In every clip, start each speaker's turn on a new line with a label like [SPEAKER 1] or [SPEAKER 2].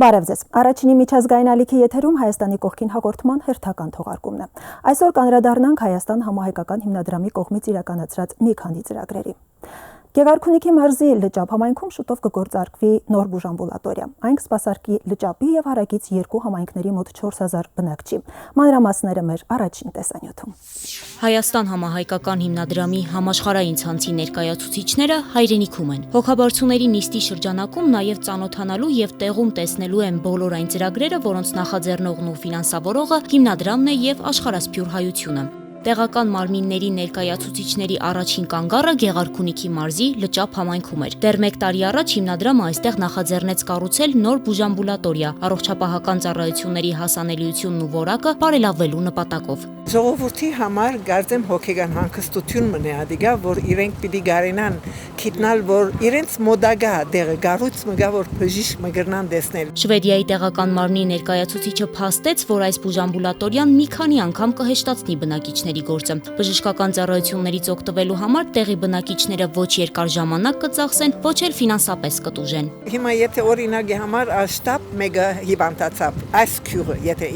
[SPEAKER 1] Բարև ձեզ։ Առաջինի միջազգային ալիքի եթերում Հայաստանի կողքին հաղորդման հերթական թողարկումն է։ Այսօր կանդրադառնանք Հայաստան համահայկական հիմնադրամի կողմից իրականացրած մի քանի ծրագրերի։ Գեղարքունիքի մարզի լճապ համայնքում շուտով կգործարկվի նոր բուժամբուլատորիա։ Այն կսպասարկի լճապի եւ հարակից երկու համայնքների մոտ 4000 բնակչի։ Մանրամասները մեր առաջին տեսանյութում։
[SPEAKER 2] Հայաստան համահայկական հիմնադրամի համաշխարհային ցանցի ներկայացուցիչները հայրենիքում են։ Հոգաբարձուների նիստի շրջանակում նաև ծանոթանալու եւ տեղում տեսնելու են բոլոր այն ծրագրերը, որոնց նախաձեռնողն ու ֆինանսավորողը հիմնադրամն է եւ աշխարհասփյուր հայությունը։ Տեղական մարմինների ներկայացուցիչների առաջին կանգառը Գեղարքունիքի մարզի լճապ համայնքում էր։ Դեռ 1 տարի առաջ հիմնադրամը այստեղ նախաձեռնեց կառուցել նոր բուժամբուլատորիա, առողջապահական ծառայությունների հասանելիությունն ու որակը բարելավելու նպատակով։
[SPEAKER 3] Ժողովրդի համար գարձեմ հոգեգան հանգստություն մնե ադիգա, որ իրենք պիտի գարենան քիտնալ, որ իրենց մոդագա դեղը գառույց մգա, որ բժիշկ մգրնան դեսնել։
[SPEAKER 2] Շվեդիայի տեղական մարմնի ներկայացուցիչը փաստեց, որ այս բուժամբուլատորիան մի քանի անգամ կհեշտացնի բնակիչների գործը։ Բժշկական ծառայություններից օգտվելու համար տեղի բնակիչները ոչ երկար ժամանակ կծախսեն, ոչ էլ ֆինանսապես կտուժեն։
[SPEAKER 3] Հիմա եթե օրինակի համար աշտապ մեգա հիվանդացավ, այս քյուրը եթե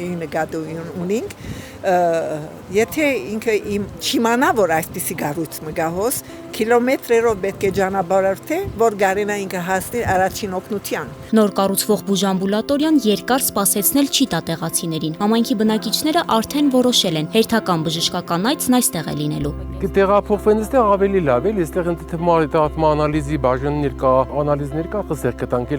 [SPEAKER 3] ինգադու ունինք, եթե ինքը չիմանա, որ այսպիսի գառույց մգահոս, կիլոմետրերով պետք է ճանապարհորդե, որ գարենա ինքը հասնի առաջին օգնության։
[SPEAKER 2] Նոր կառուցվող բուժամբուլատորիան երկար սպասեցնել չի տա տեղացիներին։ Համայնքի բնակիչները արդեն որոշել են հերթական բժշկական այցն այստեղ է լինելու։
[SPEAKER 4] Տեղափոխվեն այստեղ ավելի լավ է, այստեղ ընդհանրապես անալիզի բաժաններ կա, անալիզներ կա, խսեր կտանք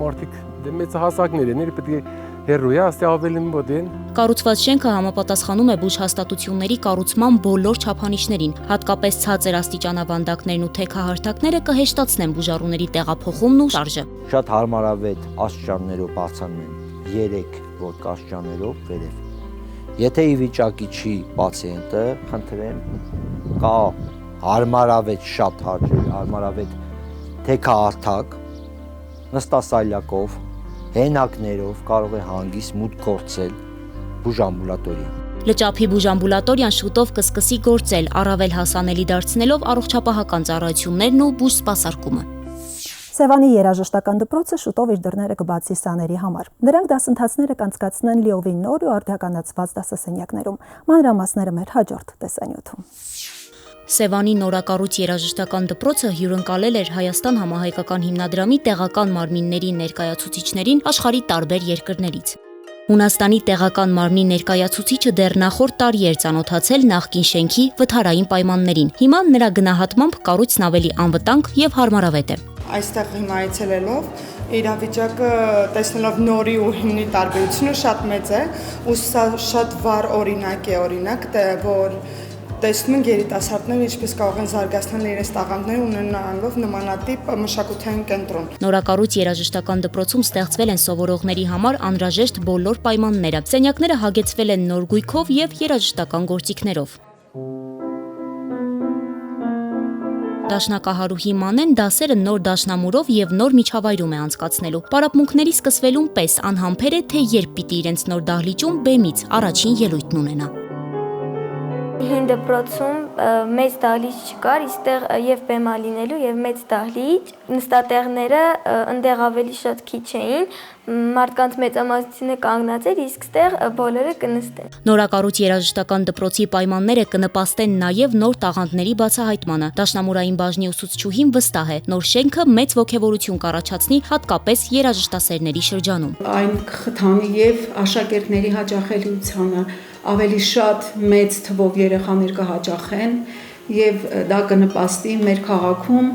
[SPEAKER 4] մարդիկ մեծ հասակներ են, պետք է հերոյ աստե ավելի մոտ են։
[SPEAKER 2] Կառուցված շենքը համապատասխանում է բուժհաստատությունների կառուցման բոլոր չափանիշներին, հատկապես ցածր աստիճանավանդակներն ու թեքահարթակները կհեշտացնեն բուժառուների տեղափոխումն ու շարժը։
[SPEAKER 5] Շատ հարմարավետ աստիճաններով բացանում են 3 ոտ աստիճաններով վերև։ Եթե ի վիճակի չի պացիենտը, խնդրեմ, կա հարմարավետ շատ հարմարավետ թեքահարթակ նստասայլակով հենակներով կարող է հանգիստ մուտք գործել բուժամբուլատորիա։
[SPEAKER 2] Լճապի բուժամբուլատորիան շուտով կսկսի գործել, առավել հասանելի դարձնելով առողջապահական ծառայություններն ու բուժսպասարկումը։
[SPEAKER 1] Սևանի երաժշտական դպրոցը շուտով իր դռները կբացի սաների համար։ Նրանք դասընթացները կանցկացնեն լիովին նոր ու արդիականացված դասասենյակներում։ Մանրամասները մեր հաջորդ տեսանյութում։
[SPEAKER 2] Սևանի նորակառույց երաժշտական դպրոցը հյուրընկալել էր Հայաստան համահայկական հիմնադրամի տեղական մարմինների ներկայացուցիչներին աշխարհի տարբեր երկրներից։ Հունաստանի տեղական մարմնի ներկայացուցիչը դեռ նախորդ տարի էր ծանոթացել նախկին շենքի վթարային պայմաններին։ Հիմա նրա գնահատմամբ կառույցն ավելի անվտանգ եւ հարմարավետ է։
[SPEAKER 6] Այստեղ հիմա այցելելով իրավիճակը տեսնելով նորի ու հիմնի տարբերությունը շատ մեծ է, ու սա շատ վառ օրինակ է, որ տեսնում են երիտասարդները ինչպես կարող են զարգացնել իրենց տաղանդները ունենալով նմանատիպ մշակութային կենտրոն։
[SPEAKER 2] Նորակառույց երաժշտական դպրոցում ստեղծվել են սովորողների համար անհրաժեշտ բոլոր պայմանները։ Սենյակները հագեցվել են նոր գույքով եւ երաժշտական գործիքներով։ Դաշնակահարուհի Մանեն դասերը նոր դաշնամուրով եւ նոր միջավայրում է անցկացնելու։ Պարապմունքների սկսվելուն պես անհամբեր է, թե երբ պիտի իրենց նոր դահլիճում բեմից առաջին ելույթն ունենա։
[SPEAKER 7] Հին դպրոցում մեծ դահլիճ չկար, իստեղ եւ բեմա լինելու եւ մեծ դահլիճ, նստատեղները ընդեղ ավելի շատ քիչ էին, մարդկանց մեծամասնությունը կանգնած էր, իսկ ստեղ բոլորը կնստեն։
[SPEAKER 2] Նորակառույց երաժշտական դպրոցի պայմանները կնպաստեն նաեւ նոր տաղանդների բացահայտմանը։ Դաշնամուրային բաժնի ուսուցչուհին վստահ է, նոր շենքը մեծ ոգևորություն կառաջացնի հատկապես երաժշտասերների շրջանում։
[SPEAKER 8] Այն կխթանի եւ աշակերտների հաճախելիությանը, ավելի շատ մեծ թվով երեխաներ կհաճախեն եւ դա կնպաստի մեր քաղաքում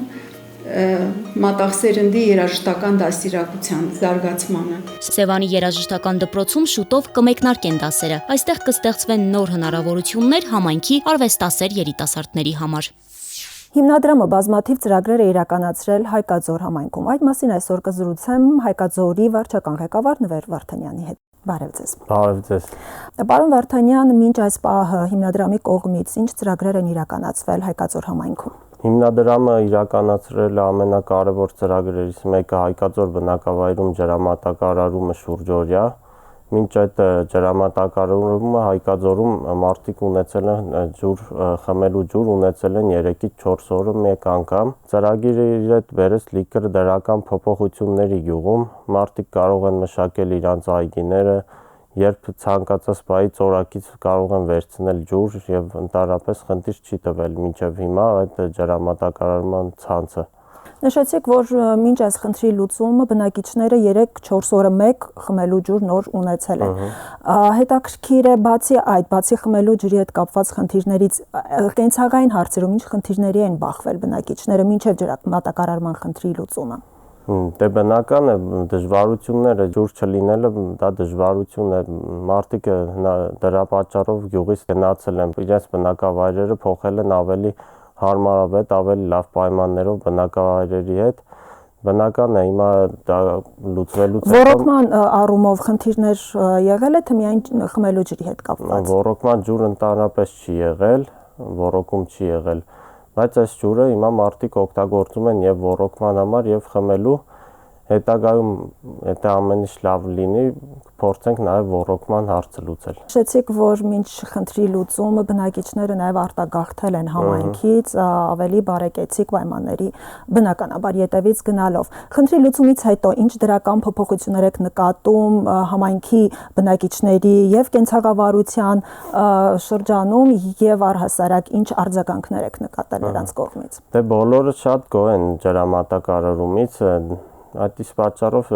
[SPEAKER 8] մատաղսերնդի երաժշտական դաստիարակության զարգացմանը։
[SPEAKER 2] Սևանի երաժշտական դպրոցում շուտով կմեկնարկեն դասերը։ Այստեղ կստեղծվեն նոր հնարավորություններ համայնքի արվեստասեր երիտասարդների համար։
[SPEAKER 1] Հիմնադրամը բազմաթիվ ծրագրեր է իրականացրել Հայկաձոր համայնքում։ Այդ մասին այսօր կզրուցեմ Հայկաձորի վարչական ղեկավար Նվեր Վարդանյանի հետ։ Բարև ձեզ։
[SPEAKER 4] Բարև ձեզ։
[SPEAKER 1] Պարոն Վարդանյան, մինչ այս պահը հիմնադրամի կողմից ինչ ծրագրեր են իրականացվել Հայկաձոր համայնքում։
[SPEAKER 4] Հիմնադրամը իրականացրել է ամենակարևոր ծրագրերից մեկը Հայկաձոր բնակավայրում ջրամատակարարումը շուրջօրյա,
[SPEAKER 9] Մինչ այդ ջրամատակարարումը Հայկաձորում մարդիկ ունեցել են ջուր խմելու ջուր ունեցել են 3-ից 4 օրը մեկ անգամ։ Ծրագիրը իր հետ բերեց լիքը դրական փոփոխությունների գյուղում, մարդիկ կարող են մշակել իրանց այգիները, երբ ցանկացած բայից օրակից կարող են վերցնել ջուր եւ ընդհանրապես խնդիր չի տվել մինչեւ հիմա այդ ջրամատակարարման ցանցը։
[SPEAKER 1] Նշեցիք, որ մինչ այս խնդրի լուծումը բնակիչները 3-4 օրը մեկ խմելու ջուր նոր ունեցել են։ Հետաքրքիր է բացի խմելու ջրի հետ կապված խնդիրներից, կենցաղային հարցերում ինչ խնդիրների են բախվել բնակիչները մինչև ջրամատակարարման խնդրի լուծումը։
[SPEAKER 9] Դե բնական է դժվարությունները ջուր չլինելը դա դժվարություն է մարդիկ դրա պատճառով գյուղից գնացել են իրենց բնակավայրերը փոխել են ավելի հարմարավետ ավելի լավ պայմաններով բնակավայրերի հետ բնական է հիմա դա լուծվելուց հետո
[SPEAKER 1] Ոռոգման առումով խնդիրներ եղել է թե միայն խմելու ջրի հետ կապված։
[SPEAKER 9] Ոռոգման ջուր ընդհանրապես չի եղել ոռոգում չի եղել բայց այս ջուրը հիմա մարդիկ օգտագործում են եւ ոռոգման համար եւ խմելու հետագայում եթե ամեն ինչ լավ լինի փորձենք նաեւ ոռոգման հարցը լուծել։
[SPEAKER 1] Նշեցիք, որ մինչ խնդրի լուծումը բնակիչները նաեւ արտագաղթել են համայնքից ավելի բարեկեցիկ պայմանների բնականաբար յետևից գնալով։ Խնդրի լուծումից հետո ինչ դրական փոփոխություններ եք նկատում համայնքի բնակիչների եւ կենցաղավարության շրջանում եւ առհասարակ ինչ արձագանքներ եք նկատել նրանց կողմից։
[SPEAKER 9] Դե բոլորը շատ գոհ են ջրամատակարարումից այդ իսկ պատճառով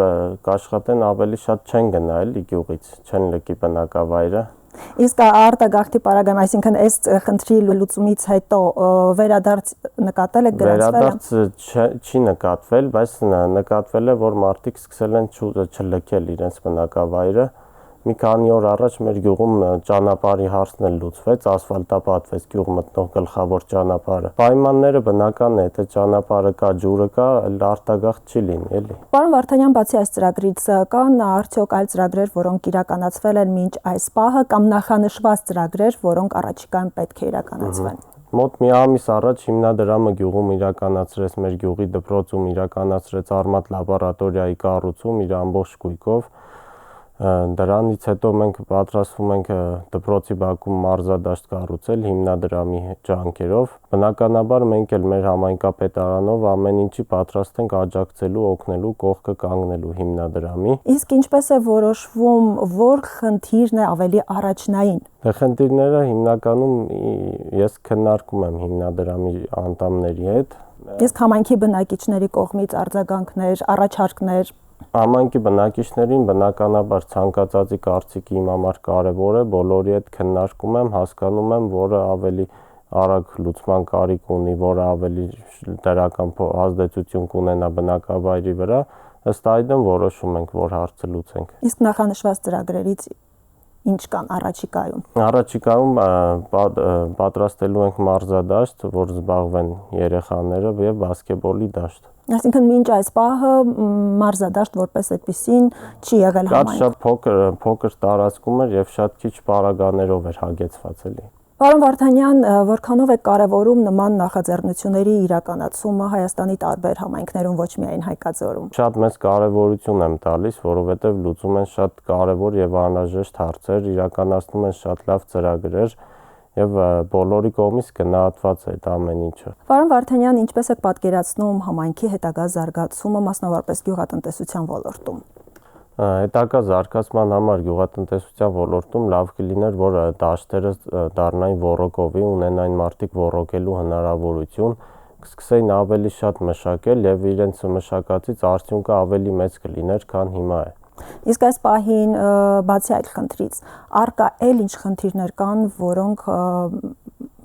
[SPEAKER 9] կաշխատեն ավելի շատ չեն գնա էլի գյուղից, չեն լքի բնակավայրը։
[SPEAKER 1] Իսկ արտագաղթի պարագայում, այսինքն այս խնդրի լուծումից հետո վերադարձ նկատել եք գրանցվել։
[SPEAKER 9] Վերադարձ չի նկատվել, բայց նկատվել է, որ մարդիկ սկսել են չլքել իրենց բնակավայրը։ Մի քանի օր առաջ մեր գյուղում ճանապարհի հարցն էլ լուծվեց, ասֆալտապատվեց գյուղ մտնող գլխավոր ճանապարհը։ Պայմանները բնական է, թե ճանապարհը կա, ջուրը կա, արտագաղթ չի լինի, էլի։
[SPEAKER 1] Պարոն Վարդանյան, բացի այս ծրագրից կան արդյոք այլ ծրագրեր, որոնք իրականացվել են մինչ այս պահը կամ նախանշված ծրագրեր, որոնք առաջիկայում պետք է իրականացվեն։
[SPEAKER 9] Մոտ մի ամիս առաջ հիմնադրամը գյուղում իրականացրեց մեր գյուղի դպրոցում իրականացրեց արմատ լաբորատորիայի կառուցում իր ամբողջ գույքով Դրանից հետո մենք պատրաստվում ենք դպրոցի բակում մարզադաշտ կառուցել հիմնադրամի ջանքերով։ Բնականաբար մենք էլ մեր համայնքապետարանով ամեն ինչի պատրաստ ենք աջակցելու, օգնելու, կողքը կանգնելու հիմնադրամի։
[SPEAKER 1] Իսկ ինչպես է որոշվում, որ խնդիրն է ավելի առաջնային։
[SPEAKER 9] Դե խնդիրները հիմնականում ես քննարկում եմ հիմնադրամի անդամների հետ։
[SPEAKER 1] Իսկ համայնքի բնակիչների կողմից արձագանքներ, առաջարկներ
[SPEAKER 9] Համայնքի բնակիչներին բնականաբար ցանկացածի կարծիքի իմ համար կարևոր է, բոլորի հետ քննարկում եմ, հասկանում եմ, որը ավելի արագ լուծման կարիք ունի, որը ավելի դրական ազդեցություն կունենա բնակավայրի վրա, ըստ այդմ որոշում ենք, որ հարցը լուծենք։
[SPEAKER 1] Իսկ նախանշված ծրագրերից ինչ կան առաջիկայում։
[SPEAKER 9] Առաջիկայում պատրաստելու ենք մարզադաշտ, որ զբաղվեն երեխաները եւ բասկետբոլի դաշտ։
[SPEAKER 1] Այսինքն մինչ այս պահը մարզադաշտ որպես այդպեսին չի եղել համայնք։
[SPEAKER 9] Շատ փոքր տարածքում էր եւ շատ քիչ պարագաներով էր հագեցված էլի։
[SPEAKER 1] Պարոն Վարդանյան, որքանով է կարևորում նման նախաձեռնությունների իրականացումը Հայաստանի տարբեր համայնքներում, ոչ միայն Հայկաձորում։
[SPEAKER 9] Շատ մեծ կարևորություն եմ տալիս, որովհետև լուծում են շատ կարևոր եւ անհրաժեշտ հարցեր, իրականացնում են շատ լավ ծրագրեր եւ բոլորի կողմից գնահատված է այդ ամեն ինչը։
[SPEAKER 1] Պարոն Վարդանյան, ինչպես եք պատկերացնում համայնքի հետագա զարգացումը, մասնավորապես գյուղատնտեսության ոլորտում։
[SPEAKER 9] Հետագա զարգացման համար գյուղատնտեսության ոլորտում լավ կլիներ, որ դաշտերը դառնային ոռոգովի, ունենային մարդիկ ոռոգելու հնարավորություն, սկսեին ավելի շատ մշակել եւ իրենց մշակածից արդյունքը ավելի մեծ կլիներ, քան հիմա է։
[SPEAKER 1] Իսկ այս պահին բացի այդ խնդրից, առկա էլ ինչ խնդիրներ կան,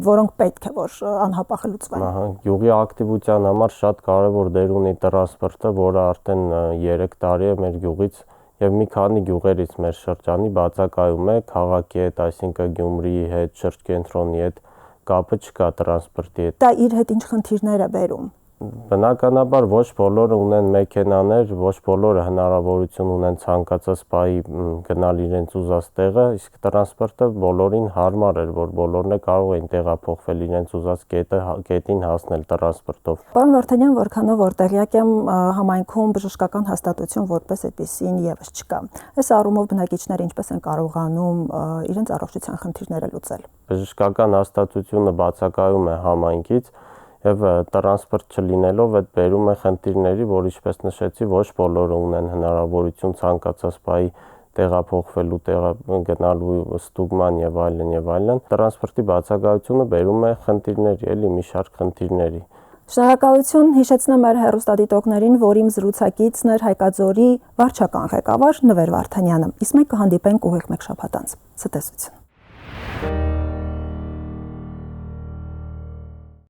[SPEAKER 1] որոնք պետք է որ անհապաղ լուծվեն։
[SPEAKER 9] Գյուղի ակտիվության համար շատ կարևոր դեր ունի տրանսպորտը, որը արդեն 3 տարի է մեր գյուղից եւ մի քանի գյուղերից մեր շրջանի բացակայում է քաղաքի հետ, այսինքն Գյումրիի հետ, շրջկենտրոնի հետ կապը չկա տրանսպորտի հետ։
[SPEAKER 1] Դա իր հետ ինչ խնդիրներ է բերում։
[SPEAKER 9] Բնականաբար ոչ բոլորը ունեն մեքենաներ, ոչ բոլորը հնարավորություն ունեն ցանկացած պահի գնալ իրենց ուզած տեղը, իսկ տրանսպորտը բոլորին հարմար էր, որ բոլորն է կարող էին տեղափոխվել իրենց ուզած կետին հասնել տրանսպորտով։
[SPEAKER 1] Պարոն Վարդանյան, որքանով որ տեղյակ եմ, համայնքում բժշկական հաստատություն որպես այդպեսին եւս չկա։ Այս առումով բնակիչները ինչպես են կարողանում իրենց առողջության խնդիրները լուծել։
[SPEAKER 9] Բժշկական հաստատությունը բացակայում է համայնքից եւ տրանսպորտ չլինելով այդ բերում է խնդիրների, որ ինչպես նշեցի, ոչ բոլորը ունեն հնարավորություն ցանկացած պահի տեղափոխվելու, գնալու ստուգման եւ այլն։ Տրանսպորտի բացակայությունը բերում է խնդիրների, էլի մի շարք խնդիրների։
[SPEAKER 1] Շնորհակալություն, հիշեցնեմ մեր հեռուստադիտողներին, որ իմ զրուցակիցն էր Հայկաձորի վարչական ղեկավար Նվեր Վարդանյանը։ Իսկ մենք կհանդիպենք ուղիղ մեկ շաբաթ անց։ Ցտեսություն։